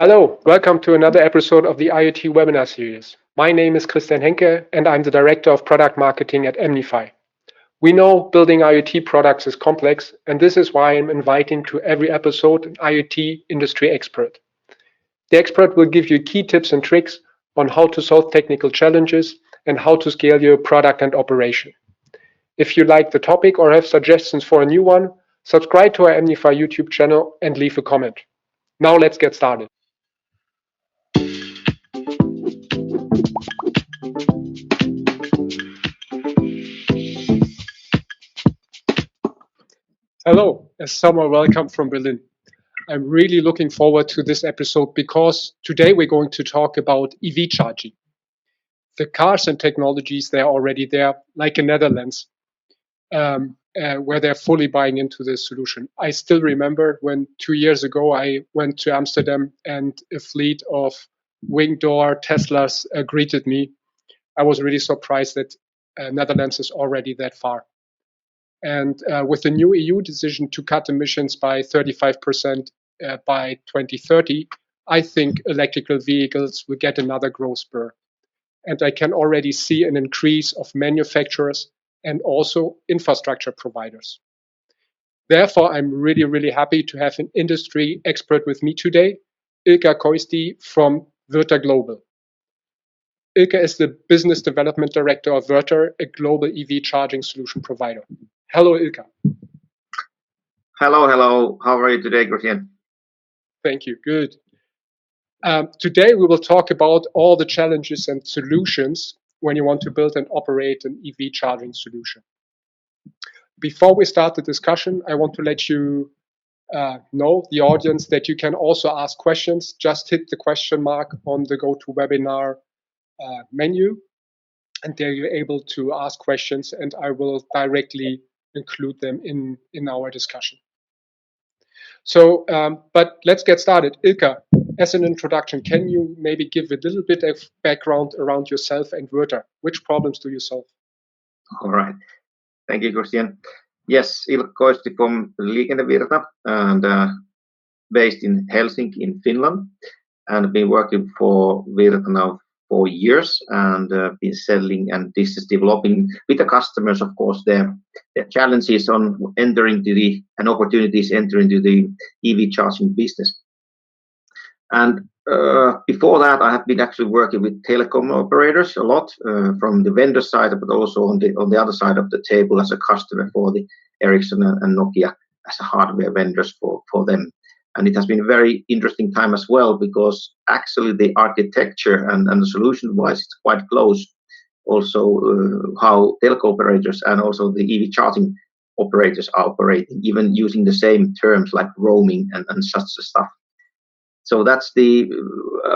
Hello, welcome to another episode of the IoT webinar series. My name is Henke and I'm the Director of Product Marketing at EMnify. We know building IoT products is complex, and this is why I'm inviting to every episode an IoT industry expert. The expert will give you key tips and tricks on how to solve technical challenges and how to scale your product and operation. If you like the topic or have suggestions for a new one, subscribe to our EMnify YouTube channel and leave a comment. Now let's get started. Hello, a summer welcome from Berlin. I'm really looking forward to this episode because today we're going to talk about EV charging. The cars and technologies, they're already there, like in Netherlands, where they're fully buying into this solution. I still remember when 2 years ago I went to Amsterdam and a fleet of wing door Teslas greeted me. I was really surprised that Netherlands is already that far. And with the new EU decision to cut emissions by 35% by 2030, I think electrical vehicles will get another growth spur. And I can already see an increase of manufacturers and also infrastructure providers. Therefore, I'm really, really happy to have an industry expert with me today, Illka Koisti from Virta Global. Illka is the Business Development Director of Virta, a global EV charging solution provider. Hello, Illka. Hello. How are you today, Christian? Thank you. Good. Today, we will talk about all the challenges and solutions when you want to build and operate an EV charging solution. Before we start the discussion, I want to let you know, the audience, that you can also ask questions. Just hit the question mark on the GoToWebinar menu, and there you're able to ask questions, and I will directly include them in our discussion. So, but let's get started. Illka, as an introduction, can you maybe give a little bit of background around yourself and Virta? Which problems do you solve? All right. Thank you, Christian. Yes, Illka Koisti from Virta and based in Helsinki in Finland, and been working for Virta now for years, and been selling and this is developing with the customers, of course, their challenges on entering to the and opportunities entering to the EV charging business. And before that, I have been actually working with telecom operators a lot from the vendor side, but also on the other side of the table as a customer for the Ericsson and Nokia as a hardware vendors for them. And it has been a very interesting time as well because actually the architecture and the solution-wise it's quite close. Also, how telco operators and also the EV charging operators are operating, even using the same terms like roaming and such stuff. So that's the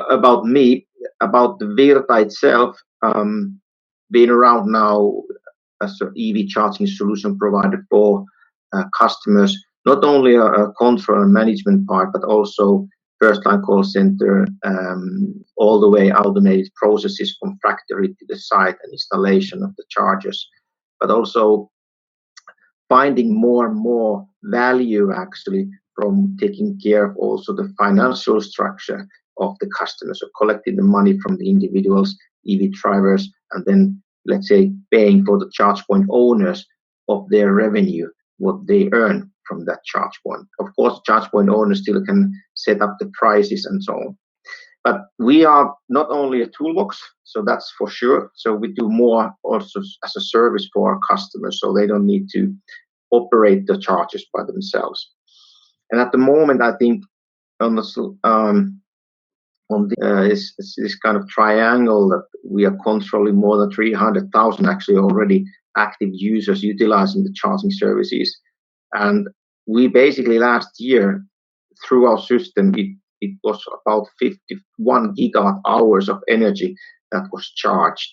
about me, about the Virta itself. Being around now as an EV charging solution provider for customers, not only a control and management part, but also first-line call center, all the way automated processes from factory to the site and installation of the chargers, but also finding more and more value actually from taking care of also the financial structure of the customers, so collecting the money from the individuals, EV drivers, and then let's say paying for the charge point owners of their revenue, what they earn from that charge point. Of course, charge point owners still can set up the prices and so on. But we are not only a toolbox, so that's for sure. So we do more also as a service for our customers, so they don't need to operate the chargers by themselves. And at the moment, I think on this kind of triangle that we are controlling more than 300,000 actually already active users utilizing the charging services. And we basically last year through our system, it was about 51 gigawatt hours of energy that was charged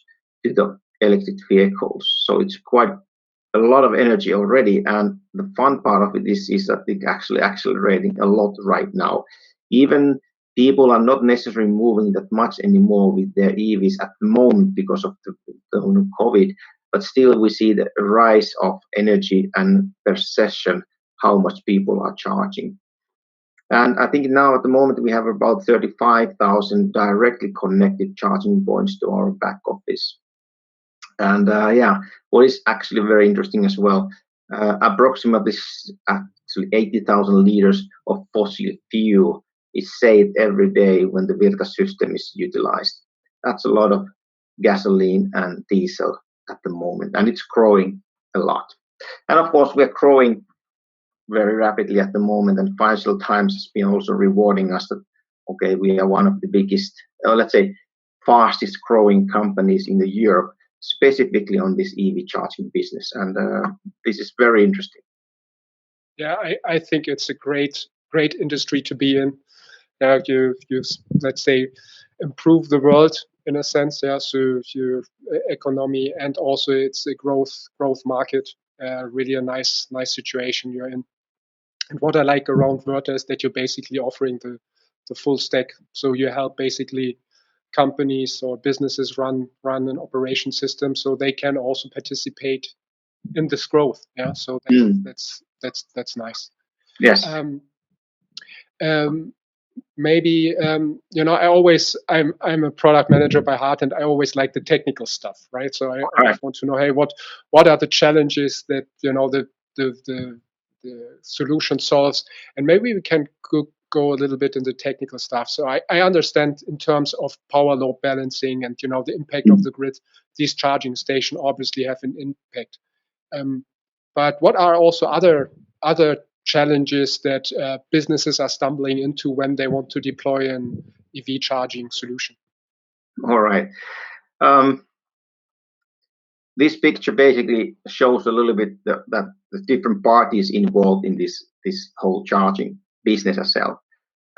to the electric vehicles. So it's quite a lot of energy already, and the fun part of it is that it's actually accelerating a lot right now. Even people are not necessarily moving that much anymore with their EVs at the moment because of the COVID, but still we see the rise of energy and per session how much people are charging. And I think now at the moment we have about 35,000 directly connected charging points to our back office. And yeah, what is actually very interesting as well, approximately 80,000 liters of fossil fuel is saved every day when the Virta system is utilized. That's a lot of gasoline and diesel at the moment, and it's growing a lot. And of course, we're growing very rapidly at the moment, and Financial Times has been also rewarding us that, okay, we are one of the biggest, let's say, fastest growing companies in the Europe, specifically on this EV charging business. And this is very interesting. Yeah, I think it's a great industry to be in. You let's say improve the world in a sense. Yeah, so your economy, and also it's a growth market. Really a nice situation you're in. And what I like around Virta is that you're basically offering the full stack. So you help basically companies or businesses run an operation system, so they can also participate in this growth. Yeah, so that's nice. Yes. Maybe I'm a product manager by heart, and I always like the technical stuff, right? So I always want to know, hey, what are the challenges that the solution solves, and maybe we can go a little bit into technical stuff. So I understand in terms of power load balancing and the impact of the grid, these charging stations obviously have an impact. But what are also other challenges that businesses are stumbling into when they want to deploy an EV charging solution? All right. This picture basically shows a little bit that the different parties involved in this whole charging business itself.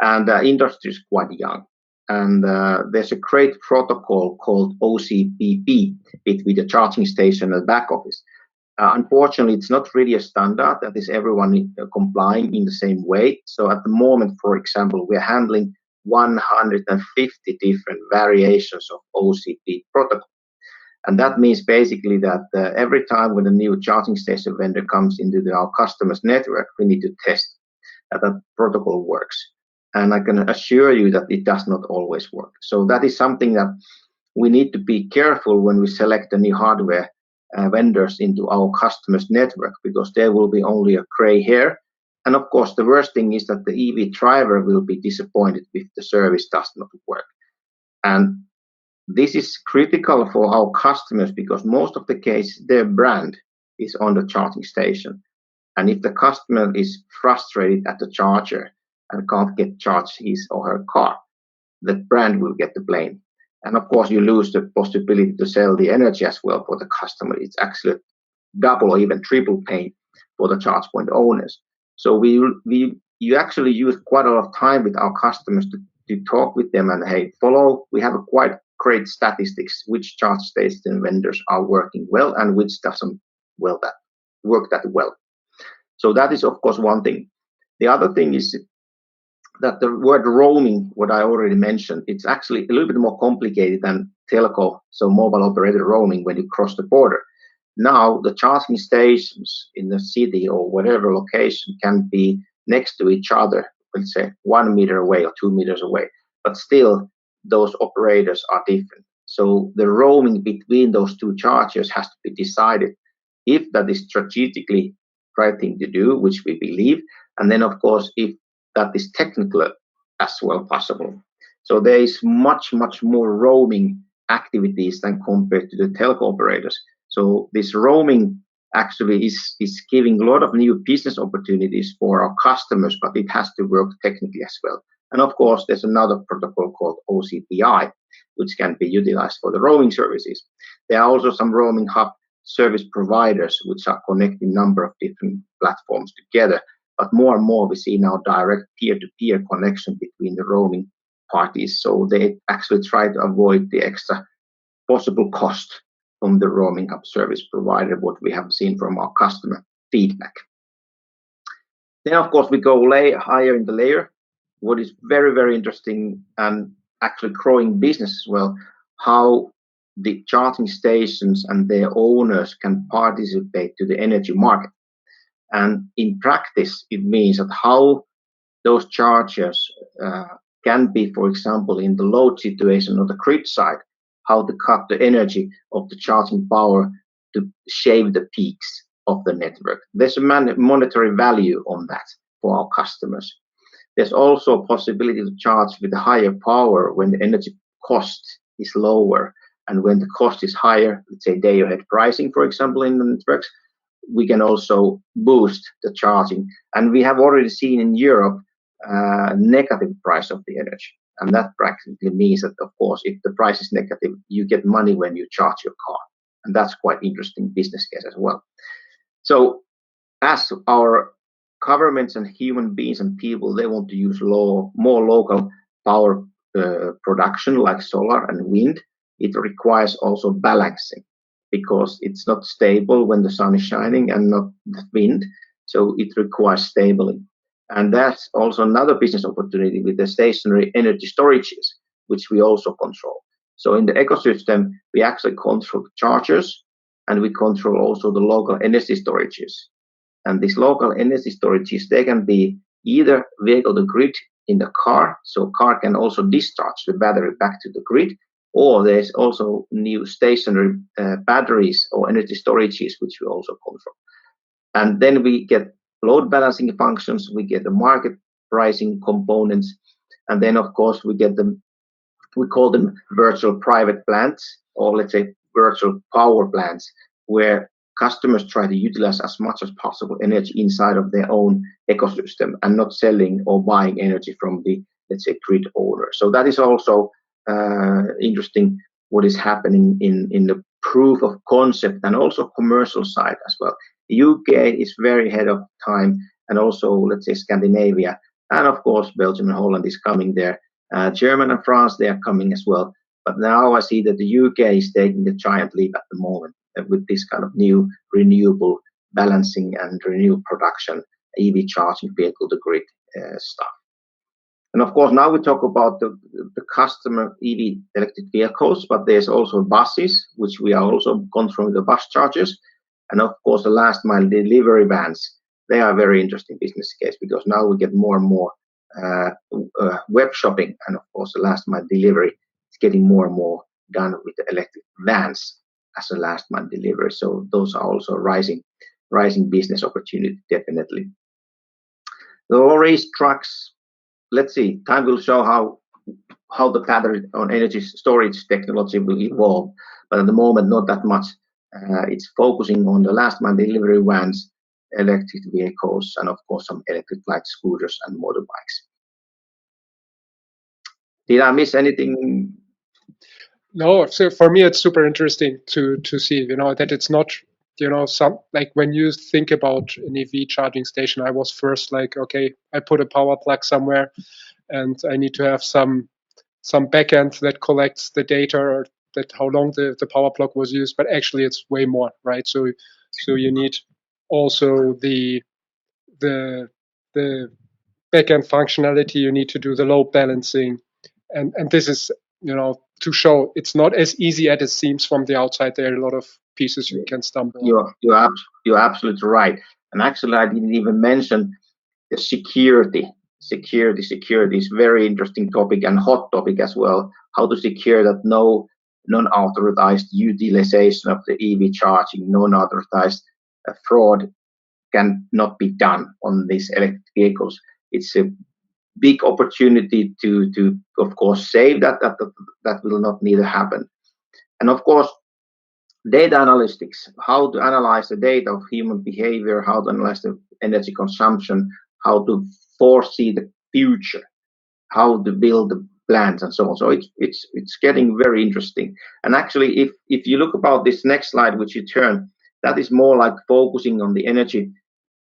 And the industry is quite young. And there's a great protocol called OCPP between the charging station and back office. Unfortunately, it's not really a standard that is everyone complying in the same way. So at the moment, for example, we're handling 150 different variations of OCP protocol. And that means basically that every time when a new charging station vendor comes into our customer's network, we need to test that the protocol works. And I can assure you that it does not always work. So that is something that we need to be careful when we select the new hardware vendors into our customers' network, because there will be only a gray hair. And of course, the worst thing is that the EV driver will be disappointed if the service does not work. And this is critical for our customers because most of the case, their brand is on the charging station. And if the customer is frustrated at the charger and can't get charged his or her car, the brand will get the blame. And of course, you lose the possibility to sell the energy as well for the customer. It's actually double or even triple pain for the charge point owners. So you actually use quite a lot of time with our customers to talk with them and, hey, we have a quite great statistics, which charge station vendors are working well and which doesn't work that well. So that is, of course, one thing. The other thing is that the word roaming, what I already mentioned, it's actually a little bit more complicated than telco, so mobile operator roaming when you cross the border. Now, the charging stations in the city or whatever location can be next to each other, let's say 1 meter away or 2 meters away, but still those operators are different. So the roaming between those two chargers has to be decided if that is strategically right thing to do, which we believe, and then of course if that is technically as well possible. So there is much more roaming activities than compared to the telco operators. So this roaming actually is giving a lot of new business opportunities for our customers, but it has to work technically as well. And of course, there's another protocol called OCPI, which can be utilized for the roaming services. There are also some roaming hub service providers which are connecting a number of different platforms together. But more and more we see now direct peer-to-peer connection between the roaming parties. So they actually try to avoid the extra possible cost from the roaming hub service provider, what we have seen from our customer feedback. Then, of course, we go higher in the layer. What is very interesting and actually growing business as well, how the charging stations and their owners can participate to the energy market. And in practice, it means that how those chargers can be, for example, in the load situation on the grid side, how to cut the energy of the charging power to shave the peaks of the network. There's a monetary value on that for our customers. There's also a possibility to charge with a higher power when the energy cost is lower. And when the cost is higher, let's say day ahead pricing, for example, in the networks, we can also boost the charging. And we have already seen in Europe negative price of the energy. And that practically means that, of course, if the price is negative, you get money when you charge your car. And that's quite interesting business case as well. So as our governments and human beings and people, they want to use more local power production like solar and wind, it requires also balancing, because it's not stable when the sun is shining and not the wind. So it requires stability. And that's also another business opportunity with the stationary energy storages, which we also control. So in the ecosystem, we actually control the chargers, and we control also the local energy storages. And these local energy storages, they can be either vehicle to grid in the car, so car can also discharge the battery back to the grid, or there's also new stationary batteries or energy storages, which we also control. And then we get load balancing functions, we get the market pricing components, and then of course we get them, we call them virtual private plants, or let's say virtual power plants, where customers try to utilize as much as possible energy inside of their own ecosystem and not selling or buying energy from the, let's say, grid owner. So that is also interesting what is happening in the proof of concept and also commercial side as well. The UK is very ahead of time, and also, let's say, Scandinavia, and of course Belgium and Holland is coming there. Germany and France, they are coming as well. But now I see that the UK is taking the giant leap at the moment with this kind of new renewable balancing and renewable production, EV charging vehicle to grid stuff. And of course, now we talk about the customer EV electric vehicles, but there's also buses, which we are also controlling the bus chargers. And of course, the last mile delivery vans, they are a very interesting business case, because now we get more and more web shopping, and of course the last mile delivery is getting more and more done with the electric vans as a last mile delivery. So those are also rising business opportunity, definitely. The lorries, trucks, let's see, time will show how the pattern on energy storage technology will evolve, but at the moment not that much. It's focusing on the last mile delivery vans, electric vehicles, and of course some electric light scooters and motorbikes. Did I miss anything? No, so for me it's super interesting to see, that it's not, some, like when you think about an EV charging station, I was first like, okay, I put a power plug somewhere and I need to have some backend that collects the data, or that how long the power plug was used, but actually it's way more, right? So you need also the backend functionality, you need to do the load balancing, and this is, to show it's not as easy as it seems from the outside. There are a lot of pieces you can stumble on. You're absolutely right. And actually, I didn't even mention the security. Security is very interesting topic and hot topic as well. How to secure that no non-authorized utilization of the EV charging, non-authorized fraud cannot be done on these electric vehicles. It's a big opportunity to of course save that will not need to happen. And of course, data analytics, how to analyze the data of human behavior, how to analyze the energy consumption, how to foresee the future, how to build the plans and so on. So it's getting very interesting. And actually, if you look about this next slide, which you turn, that is more like focusing on the energy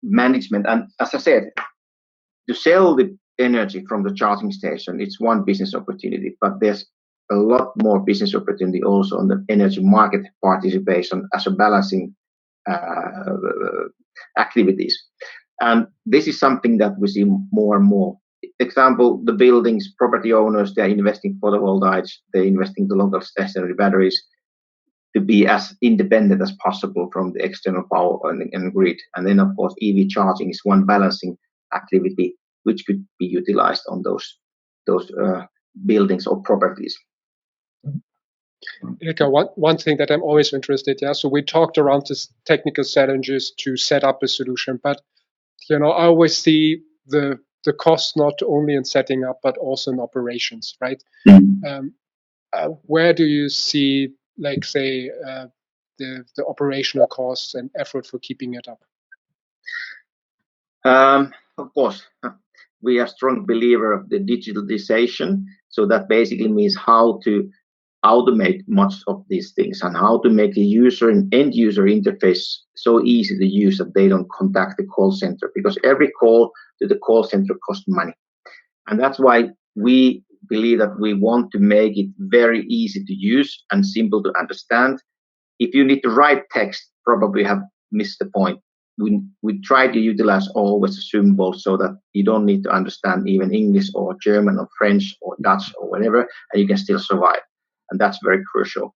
management. And as I said, to sell the energy from the charging station, it's one business opportunity, but there's a lot more business opportunity also on the energy market participation as a balancing activities. And this is something that we see more and more. Example, the buildings, property owners, they're investing photovoltaics, they're investing the local stationary batteries to be as independent as possible from the external power and grid. And then of course EV charging is one balancing activity which could be utilized on those buildings or properties. Ilka, one thing that I'm always interested, so we talked around this technical challenges to set up a solution, but I always see the cost not only in setting up but also in operations, right? Where do you see, like, say, the operational costs and effort for keeping it up? Of course, we are strong believer of the digitalization. So that basically means how to automate much of these things and how to make a user and end user interface so easy to use that they don't contact the call center, because every call to the call center costs money. And that's why we believe that we want to make it very easy to use and simple to understand. If you need to write text, probably have missed the point. We try to utilize always a symbol so that you don't need to understand even English or German or French or Dutch or whatever, and you can still survive. And that's very crucial.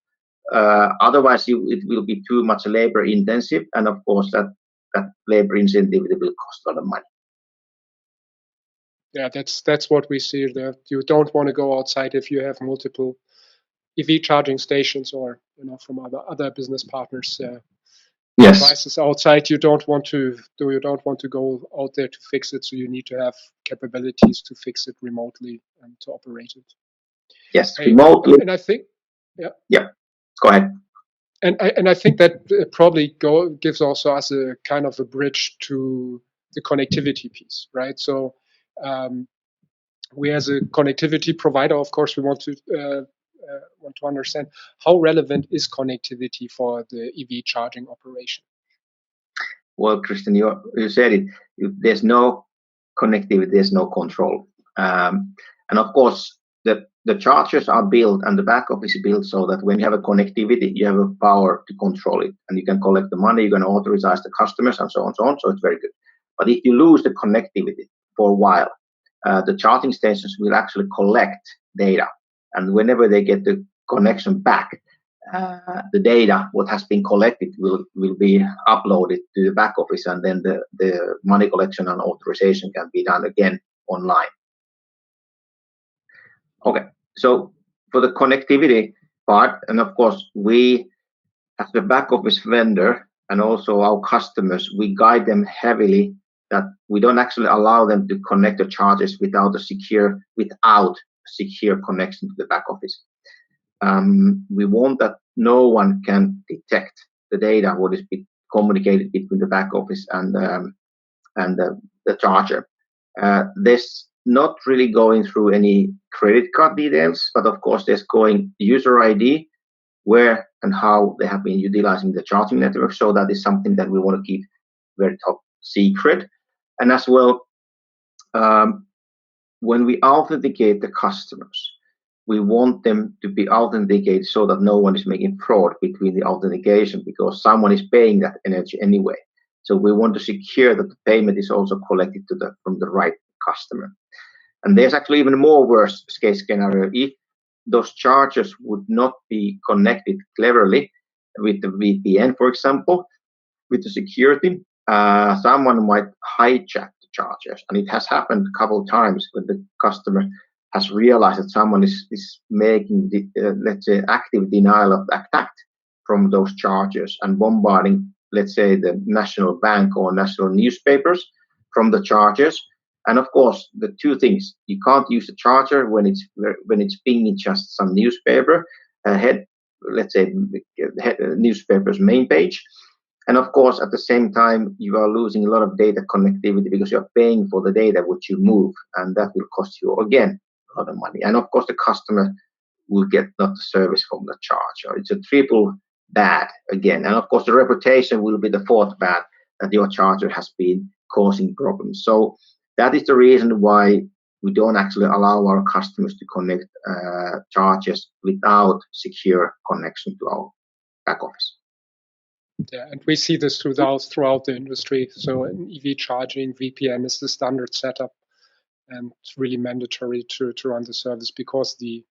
Otherwise, it will be too much labor intensive, and of course that labor incentive will cost a lot of money. Yeah, that's what we see there. You don't want to go outside if you have multiple EV charging stations or from other business partners. Yes. Devices outside, you don't want to go out there to fix it, so you need to have capabilities to fix it remotely and to operate it. Yes, remotely. And I think, yeah, go ahead. And I think that probably gives also us a kind of a bridge to the connectivity piece, right? So we, as a connectivity provider, of course, we want to understand how relevant is connectivity for the EV charging operation. Well, Christian, you said it. If there's no connectivity, there's no control. And of course, the chargers are built and the back office is built so that when you have a connectivity, you have a power to control it, and you can collect the money, you can authorize the customers, and so on, so on. So it's very good. But if you lose the connectivity for a while, the charging stations will actually collect data, and whenever they get the connection back, the data what has been collected will be uploaded to the back office, and then the money collection and authorization can be done again online. Okay, so for the connectivity part, and of course we as the back office vendor and also our customers, we guide them heavily that we don't actually allow them to connect the chargers without a secure connection to the back office. We want that no one can detect the data what is communicated between the back office and the charger. This not really going through any credit card details, but of course there's going user ID, where and how they have been utilizing the charging network. So that is something that we want to keep very top secret. And as well, when we authenticate the customers, we want them to be authenticated so that no one is making fraud between the authentication, because someone is paying that energy anyway. So we want to secure that the payment is also collected from the right customer. And there's actually even more worst case scenario. If those chargers would not be connected cleverly with the VPN, for example, with the security, someone might hijack the chargers. And it has happened a couple of times when the customer has realized that someone is making the, let's say, active denial of attack from those chargers and bombarding, let's say, the national bank or national newspapers from the chargers. And of course, the two things: you can't use the charger when it's pinging just some newspaper let's say, newspaper's main page. And of course, at the same time, you are losing a lot of data connectivity because you're paying for the data which you move, and that will cost you again a lot of money. And of course, the customer will get not the service from the charger. It's a triple bad again. And of course, the reputation will be the fourth bad, that your charger has been causing problems. So that is the reason why we don't actually allow our customers to connect chargers without secure connection to our back office. Yeah, and we see this throughout the industry. So in EV charging, VPN is the standard setup, and it's really mandatory to run the service because the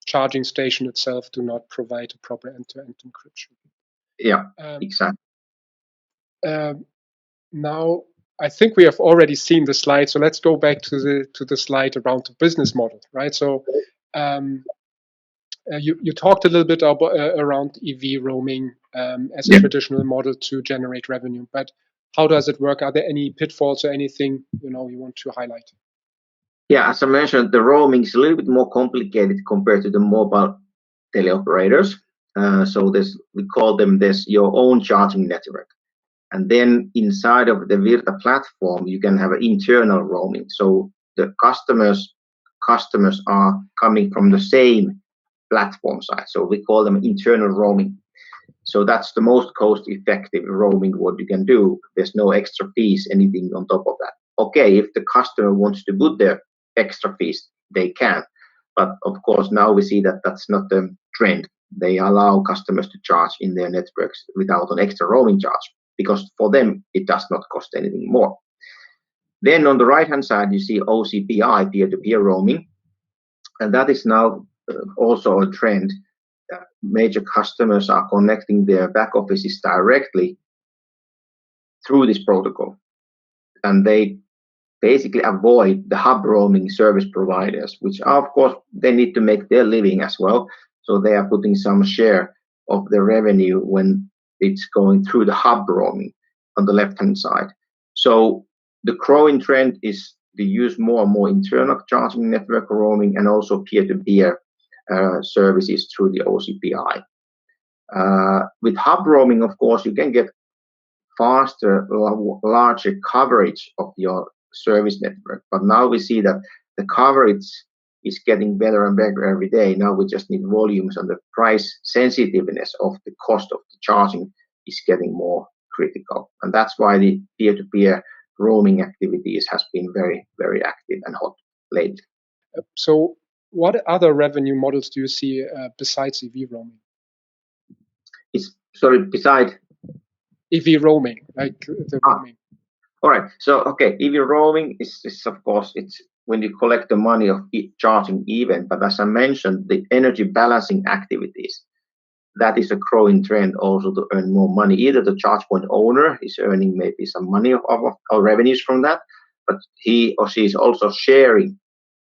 charging station itself do not provide a proper end-to-end encryption. Yeah, exactly. Now, I think we have already seen the slide, so let's go back to the slide around the business model, right? So you talked a little bit about, around EV roaming as a traditional model to generate revenue, but how does it work? Are there any pitfalls or anything you want to highlight? Yeah, as I mentioned, the roaming is a little bit more complicated compared to the mobile teleoperators. So we call them your own charging network. And then inside of the Virta platform, you can have an internal roaming. So the customers are coming from the same platform side. So we call them internal roaming. So that's the most cost-effective roaming what you can do. There's no extra fees, anything on top of that. Okay, if the customer wants to put their extra fees, they can. But of course, now we see that that's not the trend. They allow customers to charge in their networks without an extra roaming charge, because for them, it does not cost anything more. Then on the right-hand side, you see OCPI, peer-to-peer roaming. And that is now also a trend. Major customers are connecting their back offices directly through this protocol. And they basically avoid the hub roaming service providers, which are, of course, they need to make their living as well. So they are putting some share of the revenue when it's going through the hub roaming on the left-hand side. So the growing trend is to use more and more internal charging network roaming and also peer-to-peer services through the OCPI. With hub roaming, of course, you can get faster, larger coverage of your service network. But now we see that the coverage is getting better and better every day. Now we just need volumes, and the price sensitiveness of the cost of the charging is getting more critical. And that's why the peer-to-peer roaming activities has been very, very active and hot lately. So what other revenue models do you see besides EV roaming? Besides EV roaming, like the roaming. All right. So, okay, EV roaming is of course, it's when you collect the money of charging event. But as I mentioned, the energy balancing activities, that is a growing trend also to earn more money. Either the charge point owner is earning maybe some money or revenues from that, but he or she is also sharing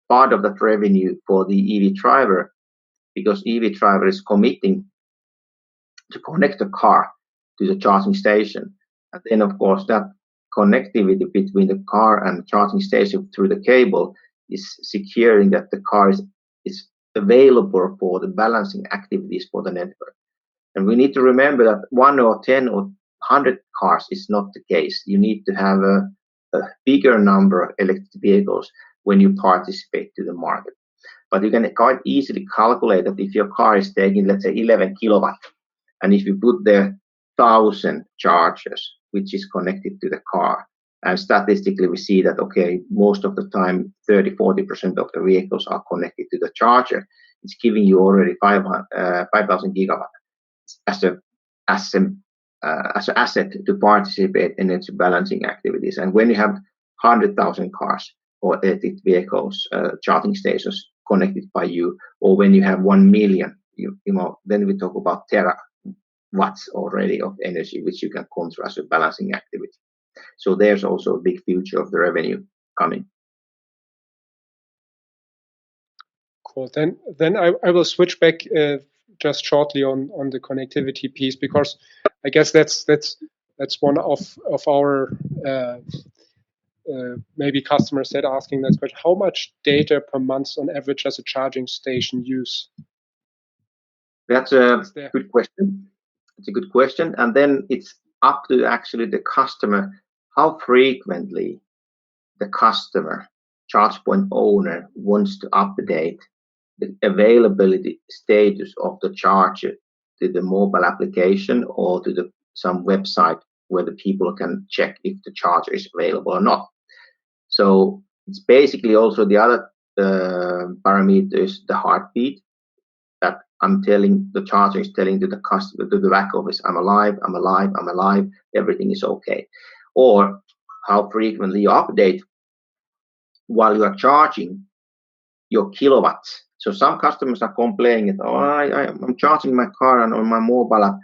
part of that revenue for the EV driver, because EV driver is committing to connect the car to the charging station. And then, of course, that connectivity between the car and charging station through the cable is securing that the car is available for the balancing activities for the network. And we need to remember that 1 or 10 or 100 cars is not the case. You need to have a bigger number of electric vehicles when you participate to the market. But you can quite easily calculate that if your car is taking, let's say, 11 kilowatt, and if you put there 1,000 chargers, which is connected to the car, and statistically we see that, okay, most of the time, 30-40% of the vehicles are connected to the charger. It's giving you already 5,000 gigawatt as an asset to participate in energy balancing activities. And when you have 100,000 cars or electric vehicles, charging stations connected by you, or when you have 1 million, then we talk about terawatts already of energy, which you can control as a balancing activity. So there's also a big future of the revenue coming. Cool. Then I will switch back just shortly on the connectivity piece, because I guess that's one of our maybe customers that are asking that question. How much data per month on average does a charging station use? That's a good question. It's a good question. And then it's up to actually the customer, how frequently the customer, charge point owner, wants to update the availability status of the charger to the mobile application or to some website where the people can check if the charger is available or not. So it's basically also the other parameters, the heartbeat, that the charger is telling to the customer, to the back office, I'm alive, everything is okay. Or how frequently you update while you are charging your kilowatts. So some customers are complaining that, I'm charging my car and on my mobile app,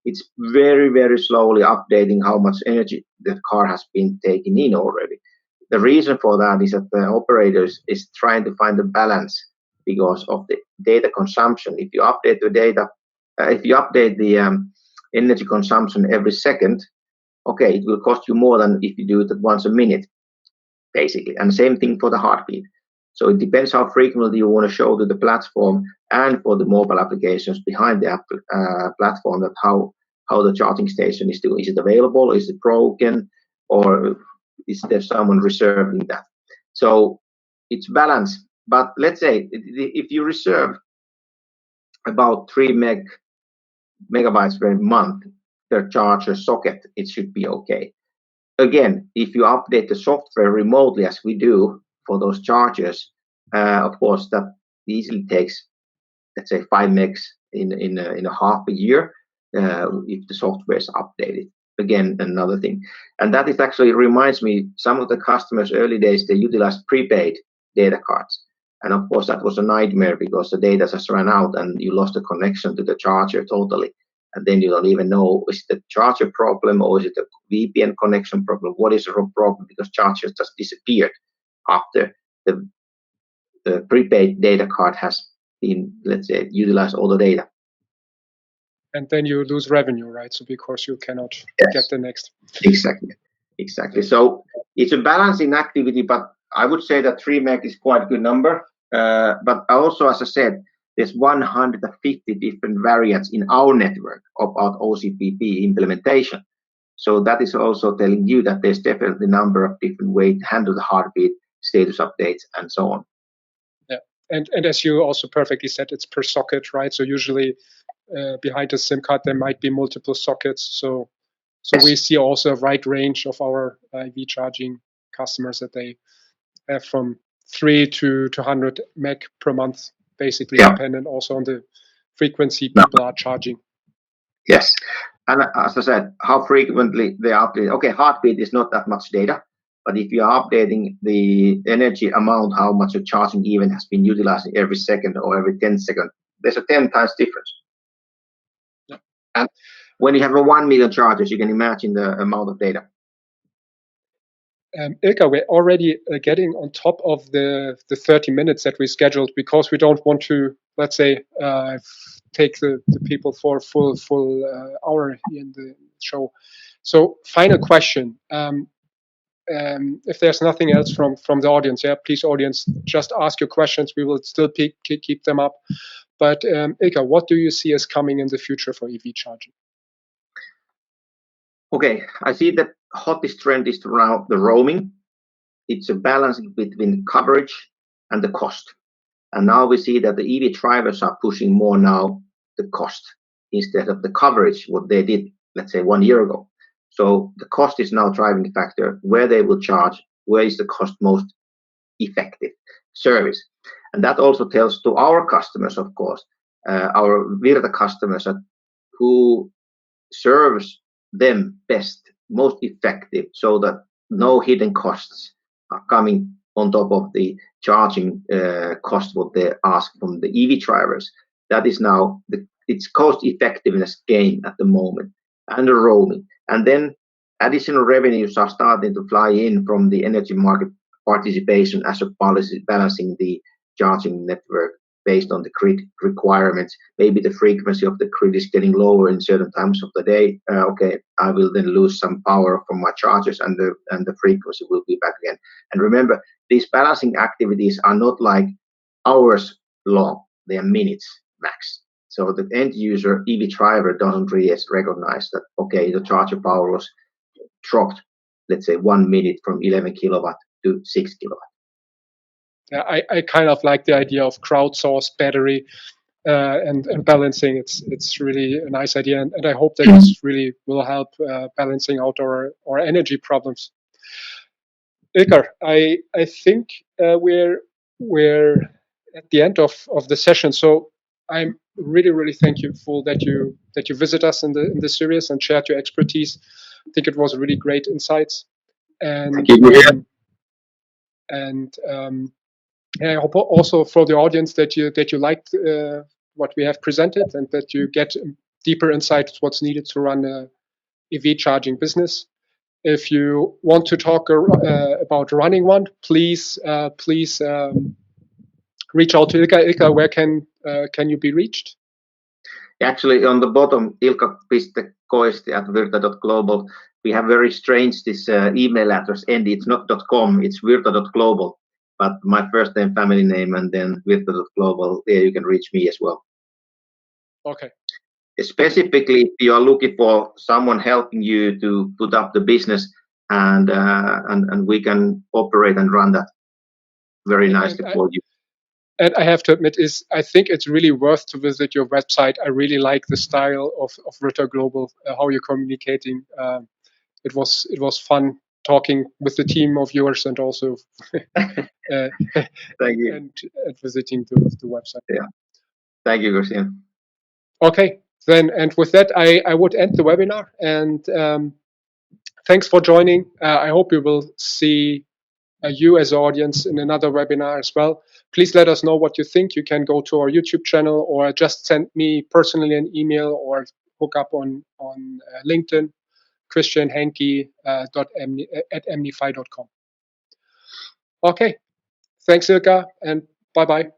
it's very, very slowly updating how much energy the car has been taking in already. The reason for that is that the operators is trying to find the balance because of the data consumption. If you update the data, if you update the energy consumption every second, okay, it will cost you more than if you do it once a minute, basically. And same thing for the heartbeat. So it depends how frequently you want to show to the platform and for the mobile applications behind the platform that how the charging station is doing. Is it available? Is it broken? Or is there someone reserving that? So it's balanced. But let's say if you reserve about 3 megabytes per month per charger socket, it should be okay. Again, if you update the software remotely, as we do for those chargers, of course, that easily takes, let's say, 5 megs in a half a year if the software is updated. Again, another thing. And that is actually reminds me, some of the customers early days, they utilized prepaid data cards. And of course, that was a nightmare because the data just ran out and you lost the connection to the charger totally. And then you don't even know, is it a charger problem or is it a VPN connection problem? What is the problem? Because chargers just disappeared after the prepaid data card has been, let's say, utilized all the data. And then you lose revenue, right? So because you cannot get the next. Exactly. So it's a balancing activity, but I would say that 3 meg is quite a good number. But also, as I said, there's 150 different variants in our network about OCPP implementation. So that is also telling you that there's definitely a number of different ways to handle the heartbeat, status updates, and so on. Yeah, and as you also perfectly said, it's per socket, right? So usually behind a SIM card, there might be multiple sockets. So yes. We see also a wide range of our EV charging customers that they have from 3 to 100 meg per month, basically dependent also on the frequency people are charging. Yes, and as I said, how frequently they update. Okay, heartbeat is not that much data, but if you are updating the energy amount, how much a charging event has been utilized every second or every 10 seconds, there's a 10 times difference. Yeah. And when you have a 1 million chargers, you can imagine the amount of data. Illka, we're already getting on top of the 30 minutes that we scheduled because we don't want to, let's say, take the people for a full hour in the show. So final question. If there's nothing else from the audience, please, audience, just ask your questions. We will still keep them up. But Illka, what do you see as coming in the future for EV charging? Okay, I see that hottest trend is around the roaming. It's a balance between coverage and the cost. And now we see that the EV drivers are pushing more now the cost instead of the coverage, what they did, let's say, 1 year ago. So the cost is now driving factor where they will charge, where is the cost most effective service. And that also tells to our customers, of course, our Virta customers, who serves them best, most effective, so that no hidden costs are coming on top of the charging cost what they ask from the EV drivers. That is now it's cost effectiveness game at the moment, and the roaming. And then additional revenues are starting to fly in from the energy market participation as a policy balancing the charging network based on the grid requirements. Maybe the frequency of the grid is getting lower in certain times of the day. Okay, I will then lose some power from my chargers, and the frequency will be back again. And remember, these balancing activities are not like hours long; they are minutes max. So the end user EV driver doesn't really recognize that. Okay, the charger power was dropped, let's say 1 minute from 11 kilowatt to 6 kilowatt. Yeah, I kind of like the idea of crowdsourced battery and balancing. It's really a nice idea, and I hope that this really will help balancing out our energy problems. Illka, I think we're at the end of the session, so I'm really thankful that you visit us in the series and shared your expertise. I think it was really great insights, and thank you. I hope also for the audience that you liked what we have presented and that you get deeper insights what's needed to run a EV charging business. If you want to talk about running one, please reach out to Ilka. Ilka, where can you be reached? Actually, on the bottom, Illka Koisti at Virta.global, we have very strange this email address, and it's not .com, it's Virta.global, but my first name, family name, and then Virta.global. There you can reach me as well. Okay. Specifically, if you are looking for someone helping you to put up the business, and we can operate and run that very nicely for you. And I have to admit, I think it's really worth to visit your website. I really like the style of Virta Global, how you're communicating. It was fun talking with the team of yours, and also Thank you. And visiting the website. Yeah. Thank you, Christian. Okay, then, and with that, I would end the webinar. And thanks for joining. I hope we will see you as an audience in another webinar as well. Please let us know what you think. You can go to our YouTube channel, or just send me personally an email, or hook up on LinkedIn, Christian Henke at EMnify.com. Okay, thanks, Ilka, and bye-bye.